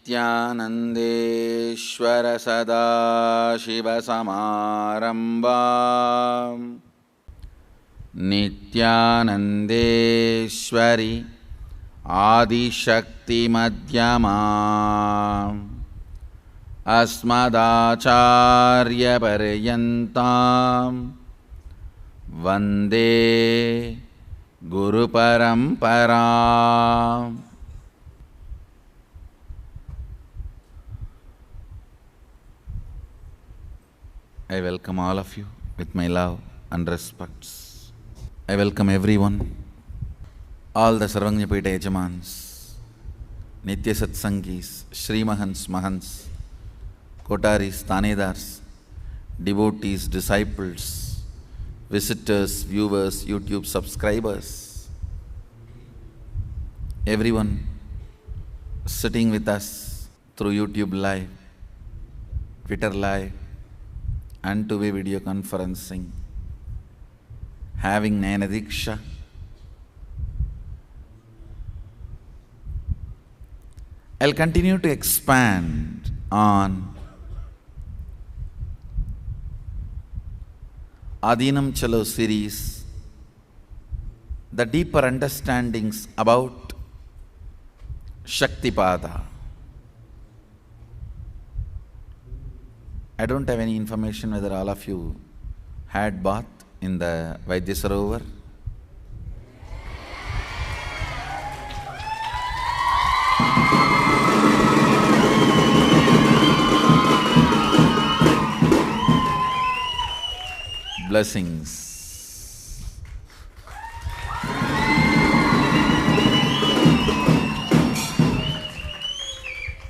नित्यानन्देश्वर सदाशिवसमारम्भां नित्यानन्देश्वरि आदिशक्तिमध्यमाम् अस्मदाचार्यपर्यन्तां वन्दे गुरुपरम्पराम्. I welcome all of you with my love and respects. I welcome everyone, all the Sarvajñapita Yajamans, Nitya Satsangis, Shri Mahants, Mahants, Kotaris, Tanedars, devotees, disciples, visitors, viewers, YouTube subscribers, everyone sitting with us through YouTube Live, Twitter Live, and two-way video conferencing, having Nayana Diksha. I'll continue to expand on Adinam Chalo series, the deeper understandings about Shaktipada. I don't have any information whether all of you had bath in the Vaidya Sarovar. Blessings.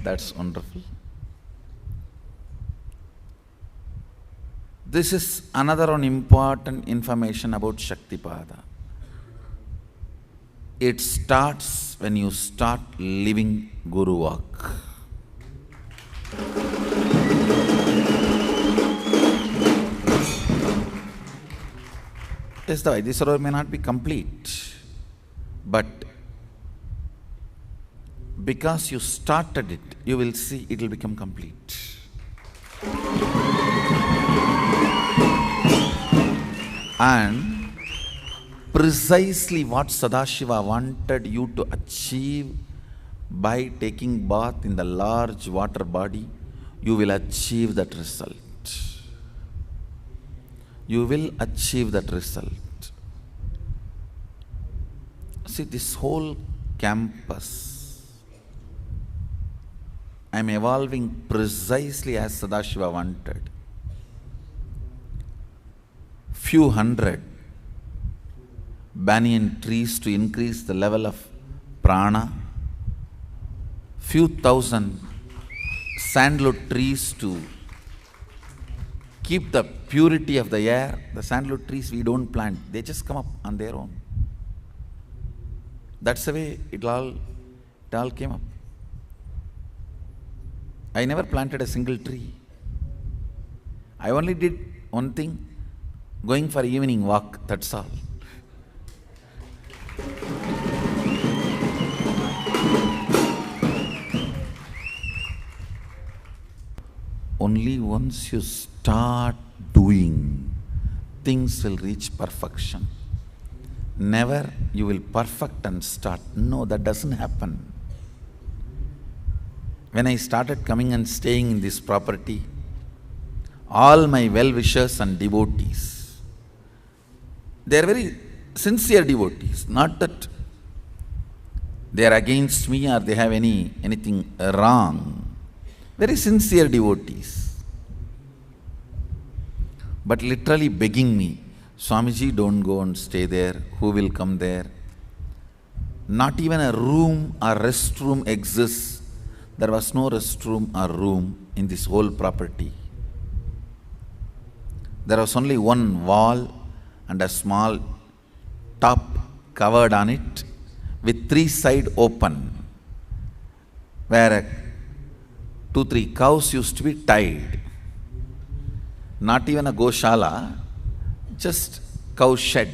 That's wonderful. This is another one important information about Shaktipada. It starts when you start living Guru Vak. Yes, the Vaidya Sarovar may not be complete, but because you started it, you will see it will become complete. And precisely what Sadashiva wanted you to achieve by taking bath in the large water body, you will achieve that result. You will achieve that result. See, this whole campus, I am evolving precisely as Sadashiva wanted. Few hundred banyan trees to increase the level of prana, few thousand sandalwood trees to keep the purity of the air. The sandalwood trees we don't plant, they just come up on their own. That's the way it all came up. I never planted a single tree. I only did one thing, going for evening walk, that's all. Only once you start doing, things will reach perfection. Never you will perfect and start. No, that doesn't happen. When I started coming and staying in this property, all my well-wishers and devotees, they are very sincere devotees, not that they are against me or they have anything wrong. Very sincere devotees. But literally begging me, Swamiji, don't go and stay there, who will come there? Not even a room or restroom exists. There was no restroom or room in this whole property. There was only one wall and a small top covered on it with 3 sides open, where 2-3 cows used to be tied. Not even a goshala, just cow shed.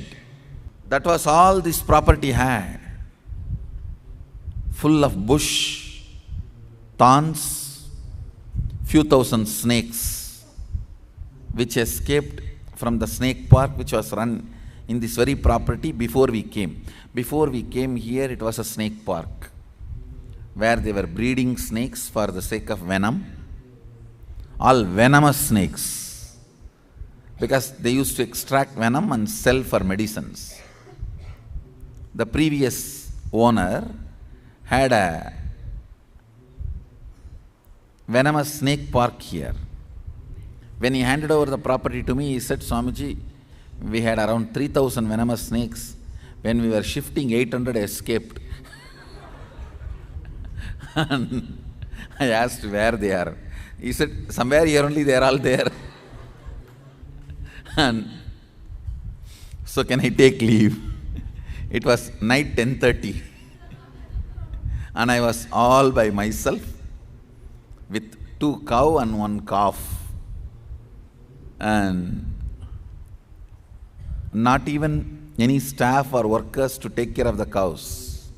That was all this property had. Full of bush, thorns, few thousand snakes, which escaped from the snake park which was run in this very property before we came. Before we came here, it was a snake park where they were breeding snakes for the sake of venom, all venomous snakes, because they used to extract venom and sell for medicines. The previous owner had a venomous snake park here. When he handed over the property to me, he said, Swamiji, we had around 3,000 venomous snakes. When we were shifting, 800 escaped. And I asked where they are. He said, somewhere here only, they are all there. And so can I take leave? It was night 10:30. And I was all by myself with 2 cows and 1 calf. And not even any staff or workers to take care of the cows.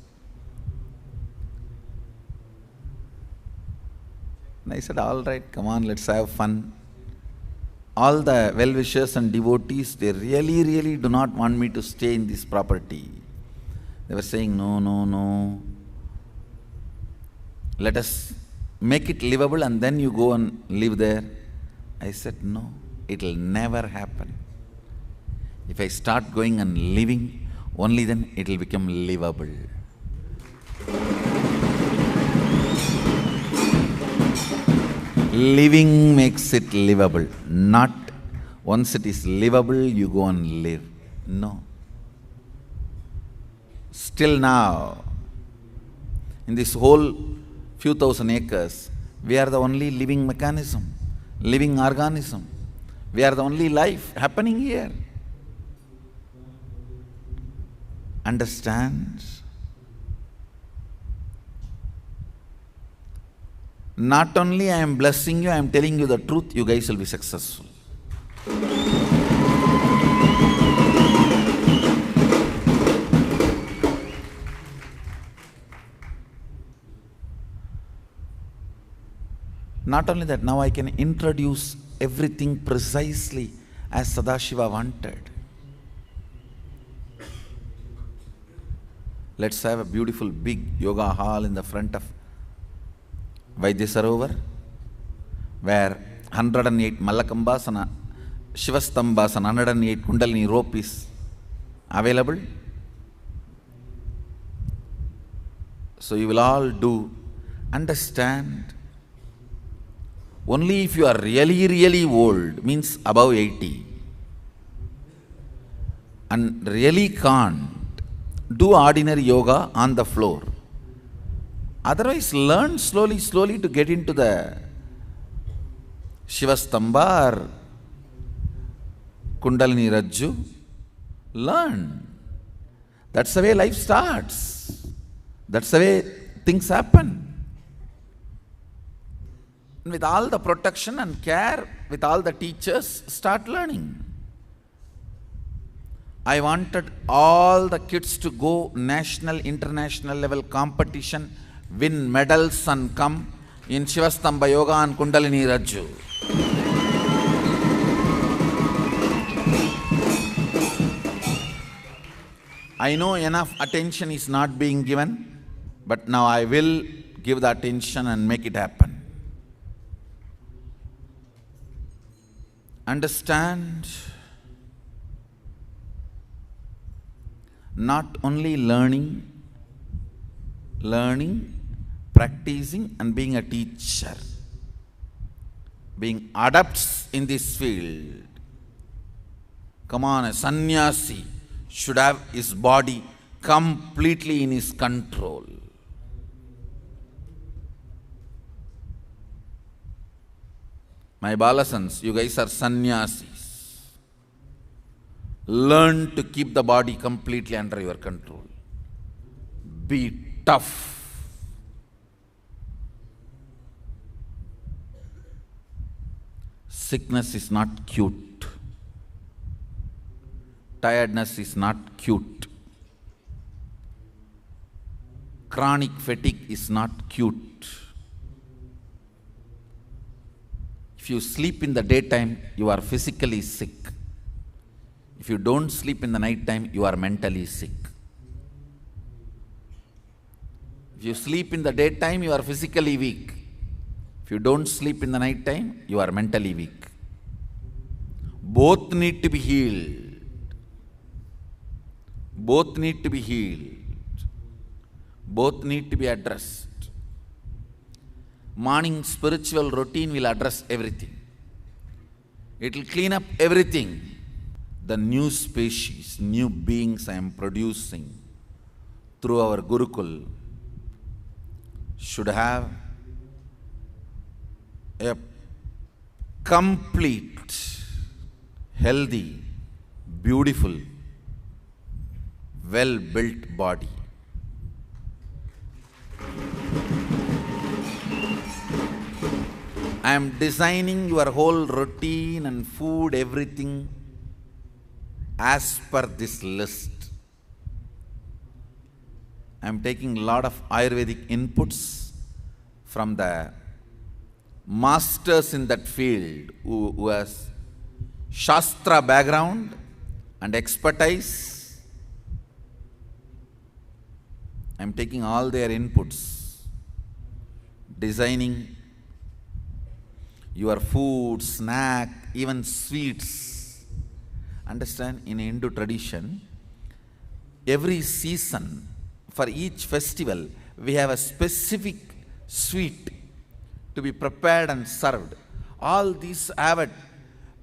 And I said, all right, come on, let's have fun. All the well-wishers and devotees, they really do not want me to stay in this property. They were saying, no, no, no. Let us make it livable and then you go and live there. I said, no, it will never happen. If I start going and living, only then it will become livable. Living makes it livable, not once it is livable, you go and live. No. Still now, in this whole few thousand acres, we are the only living mechanism, living organism. We are the only life happening here. Understand? Not only I am blessing you, I am telling you the truth, you guys will be successful. Not only that, now I can introduce everything precisely as Sadashiva wanted. Let's have a beautiful big yoga hall in the front of Vaidya Sarovar, where 108 Malakambas and Shivastambas and 108 Kundalini rope is available. So you will all do. Understand, only if you are really old, means above 80, and really can't do ordinary yoga on the floor. Otherwise, learn slowly to get into the Shivastamba or Kundalini Rajju. Learn. That's the way life starts. That's the way things happen. With all the protection and care, with all the teachers, start learning. I wanted all the kids to go national, international level competition, win medals and come in Shivastamba Yoga and Kundalini Rajju. I know enough attention is not being given, but now I will give the attention and make it happen. Understand, not only learning, practicing and being a teacher, being adepts in this field. Come on, a sannyasi should have his body completely in his control. My balasans, you guys are sannyasis. Learn to keep the body completely under your control. Be tough. Sickness is not cute. Tiredness is not cute. Chronic fatigue is not cute. If you sleep in the daytime, you are physically sick. If you don't sleep in the night time, you are mentally sick. If you sleep in the daytime, you are physically weak. If you don't sleep in the night time, you are mentally weak. Both need to be healed. Both need to be healed. Both need to be addressed. Morning spiritual routine will address everything. It will clean up everything. The new species, new beings I am producing through our Gurukul should have a complete, healthy, beautiful, well-built body. I am designing your whole routine and food, everything as per this list. I am taking a lot of Ayurvedic inputs from the masters in that field who has Shastra background and expertise. I am taking all their inputs, designing your food, snack, even sweets. Understand, in Hindu tradition, every season, for each festival, we have a specific sweet to be prepared and served. All these have a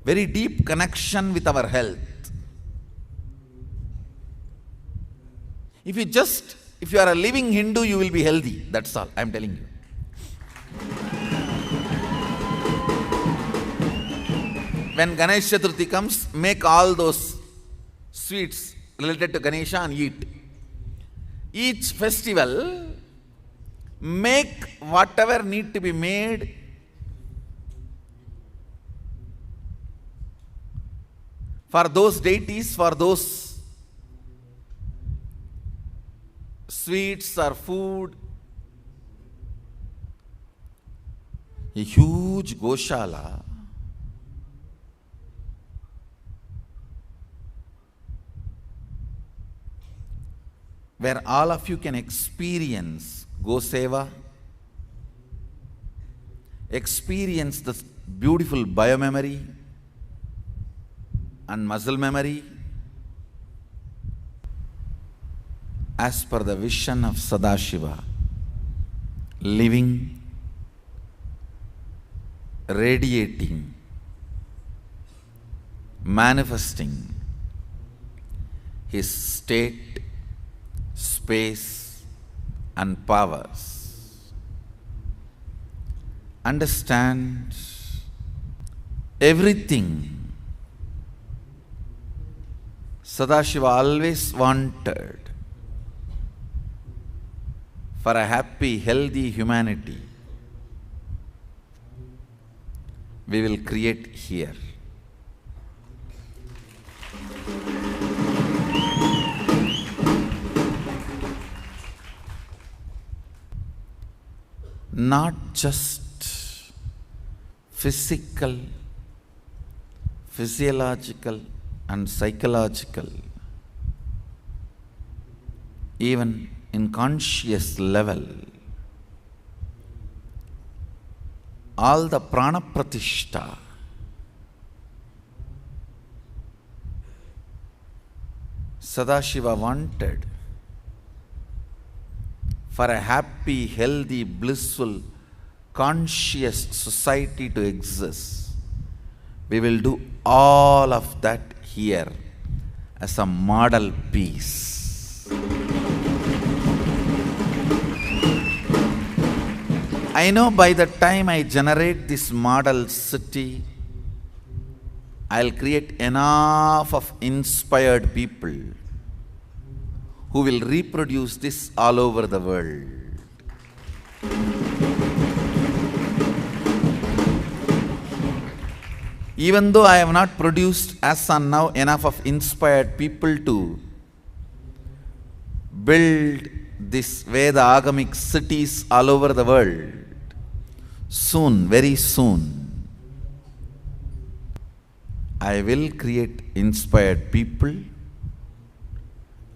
very deep connection with our health. If you are a living Hindu, you will be healthy. That's all I am telling you. When Ganesh Chaturthi comes, make all those sweets related to Ganesha and eat. Each festival, make whatever need to be made for those deities, for those sweets or food. A huge Goshala where all of you can experience Goseva, experience the beautiful biomemory and muscle memory as per the vision of Sadashiva, living, radiating, manifesting his state, space and powers. Understand everything Sadashiva always wanted for a happy, healthy humanity, we will create here. Not just physical, physiological and psychological, even in conscious level, all the prana pratishta, Sadashiva wanted for a happy, healthy, blissful, conscious society to exist. We will do all of that here as a model piece. I know by the time I generate this model city, I'll create enough of inspired people who will reproduce this all over the world. Even though I have not produced as on now enough of inspired people to build this Veda Agamic cities all over the world, soon, very soon, I will create inspired people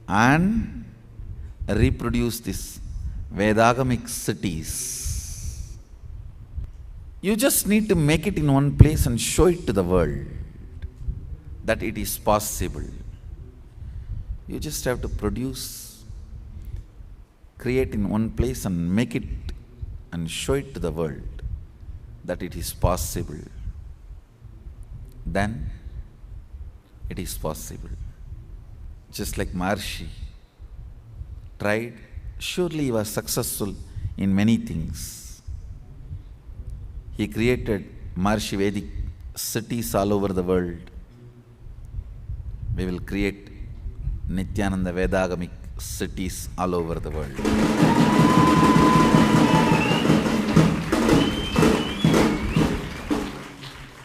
and reproduce this Vedagamic cities. You just need to make it in one place and show it to the world that it is possible. You just have to produce, create in one place and make it and show it to the world that it is possible. Then it is possible. Just like Maharshi tried, surely he was successful in many things. He created Maharshi Vedic cities all over the world. We will create Nityananda Vedagamic cities all over the world.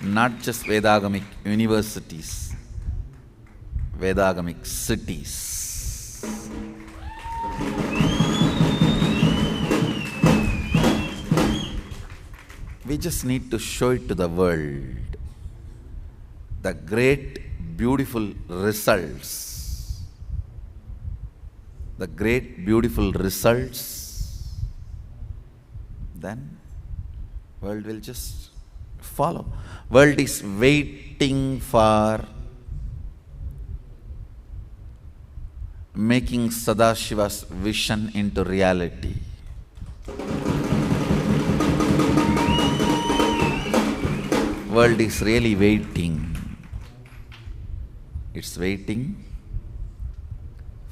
Not just Vedagamic universities, Vedagamic cities. We just need to show it to the world. The great, beautiful results. The great, beautiful results. Then world will just follow. World is waiting for making Sadashiva's vision into reality. World is really waiting. It's waiting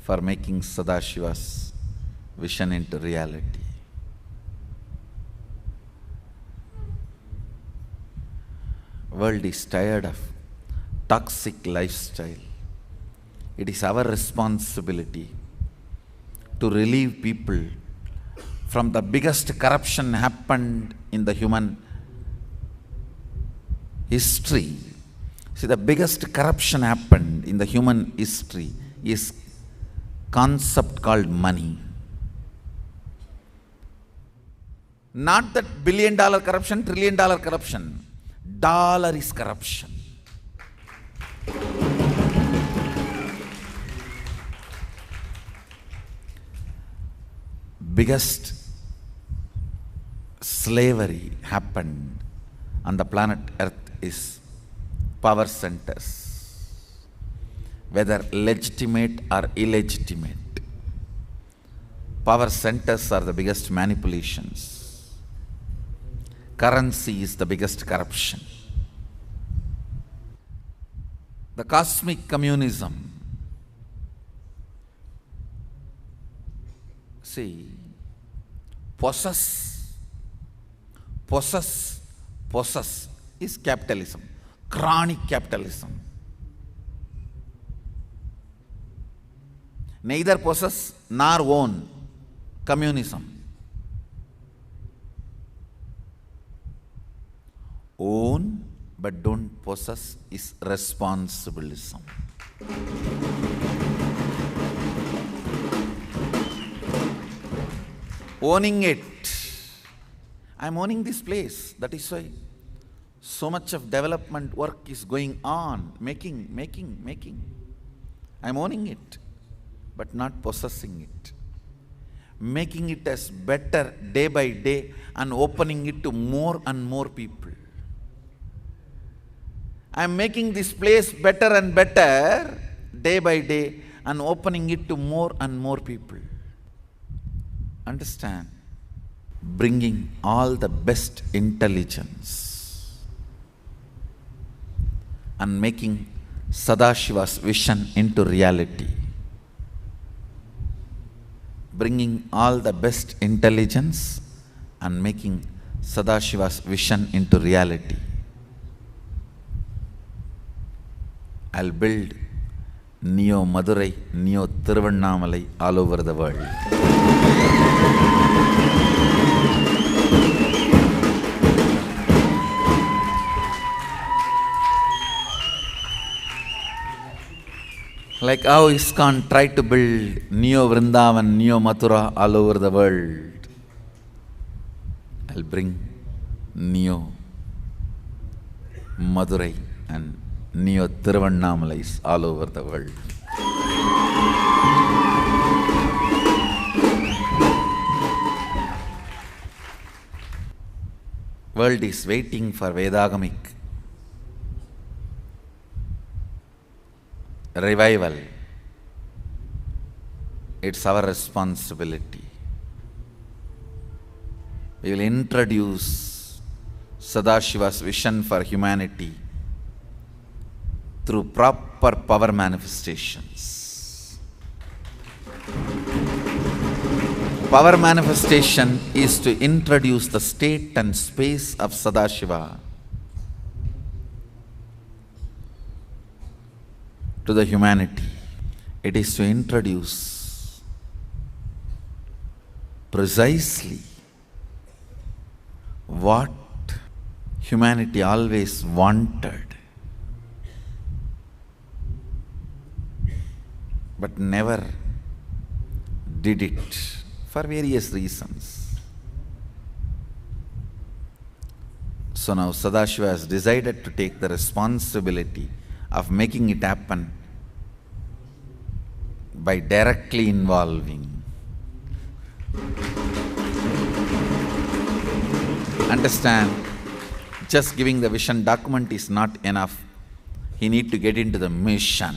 for making Sadashiva's vision into reality. World is tired of toxic lifestyle. It is our responsibility to relieve people from the biggest corruption happened in the human history. See, the biggest corruption happened in the human history is concept called money. Not that $1 billion corruption, $1 trillion corruption. Dollar is corruption. Biggest slavery happened on the planet Earth is power centers, whether legitimate or illegitimate. Power centers are the biggest manipulations. Currency is the biggest corruption. The cosmic communism. See, possess is capitalism, chronic capitalism. Neither possess nor own, communism. Own but don't possess is responsibilism. Owning it. I am owning this place. That is why so much of development work is going on. Making. I am owning it, but not possessing it. Making it as better day by day and opening it to more and more people. I am making this place better and better day by day and opening it to more and more people. Understand? Bringing all the best intelligence and making Sadashiva's vision into reality. Bringing all the best intelligence and making Sadashiva's vision into reality. I'll build Neo Madurai, Neo Thiruvannamalai all over the world. Like how ISKCON tried to build Neo Vrindavan, Neo Mathura all over the world. I'll bring Neo Madurai and neo Tiruvannamalais all over the world. World is waiting for Vedagamic revival. It's our responsibility. We will introduce Sadashiva's vision for humanity through proper power manifestations. Power manifestation is to introduce the state and space of Sadashiva to the humanity. It is to introduce precisely what humanity always wanted, but never did it for various reasons. So now Sadashiva has decided to take the responsibility of making it happen by directly involving. Understand, just giving the vision document is not enough. He needs to get into the mission.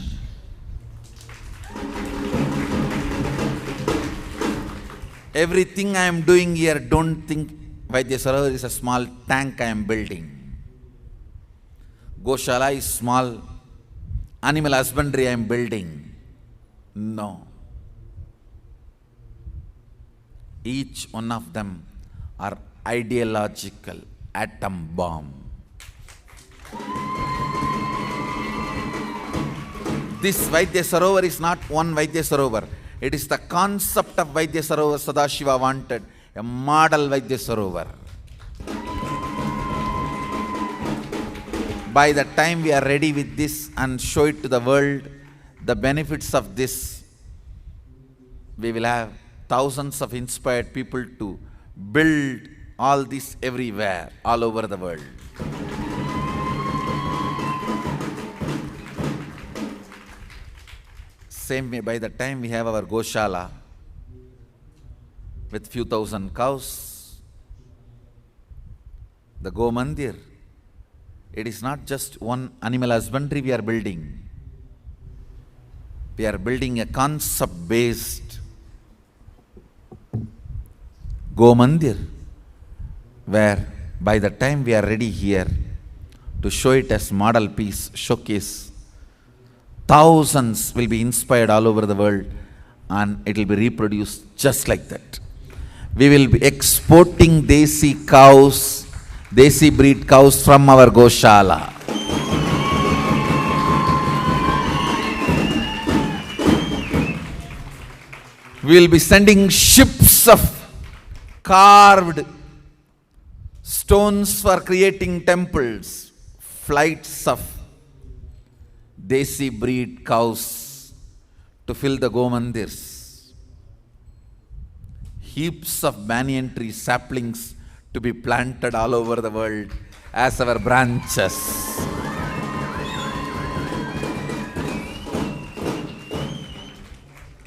Everything I am doing here, don't think Vaidya Sarovar is a small tank I am building. Goshala is small animal husbandry I am building. No. Each one of them are ideological atom bomb. This Vaidya Sarovar is not one Vaidya Sarovar. It is the concept of Vaidya Sarovar Sadashiva wanted, a model Vaidya Sarovar. By the time we are ready with this and show it to the world, the benefits of this, we will have thousands of inspired people to build all this everywhere, all over the world. Same way, by the time we have our Goshala with few thousand cows, the Go Mandir, it is not just one animal husbandry we are building. We are building a concept-based Go Mandir, where by the time we are ready here to show it as model piece, showcase, thousands will be inspired all over the world and it will be reproduced just like that. We will be exporting Desi cows, Desi breed cows from our Goshala. We will be sending ships of carved stones for creating temples, flights of Desi breed cows to fill the Go Mandirs, heaps of banyan tree saplings to be planted all over the world as our branches.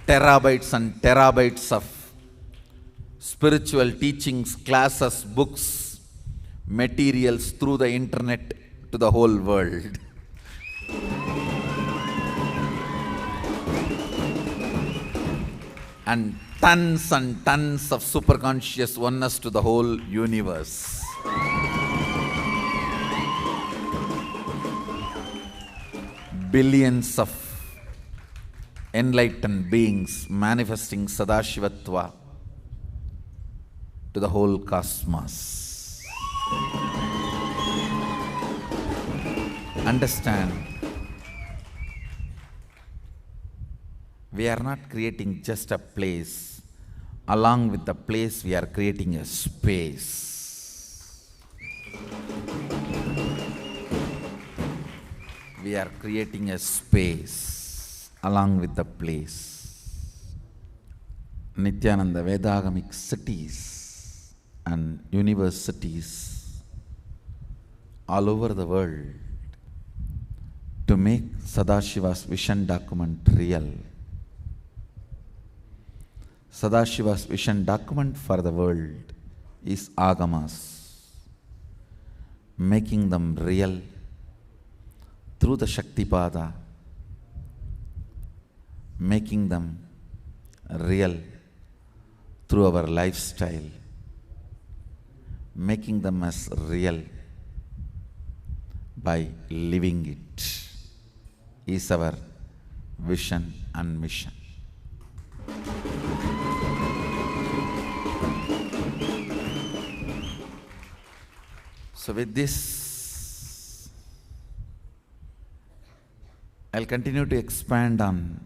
Terabytes and terabytes of spiritual teachings, classes, books, materials through the internet to the whole world. And tons of superconscious oneness to the whole universe. Billions of enlightened beings manifesting Sadashivatva to the whole cosmos. Understand, we are not creating just a place. Along with the place, we are creating a space. We are creating a space along with the place. Nityananda Vedagamic cities and universities all over the world to to make Sadashiva's vision document real. Sadashiva's vision document for the world is Agamas, making them real through the Shaktipada, making them real through our lifestyle, making them as real by living it, is our vision and mission. So with this, I'll continue to expand on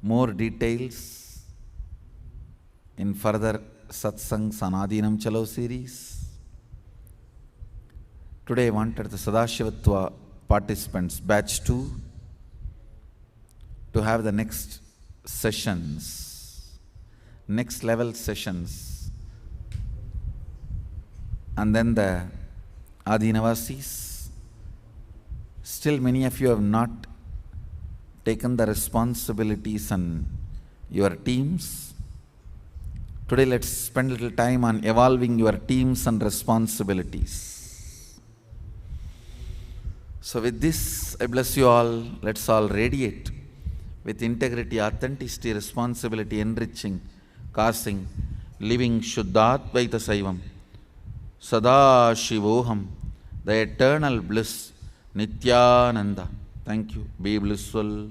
more details in further Satsang Sanadinam Chalo series. Today I wanted the Sadashivatva participants, batch 2, to have the next sessions, next level sessions, and then the Adinavasis. Still many of you have not taken the responsibilities on your teams. Today let's spend a little time on evolving your teams and responsibilities. So with this, I bless you all. Let's all radiate with integrity, authenticity, responsibility, enriching, causing, living Shuddhadvaita Saivam, Sada Shivoham, the eternal bliss, Nityananda. Thank you. Be blissful.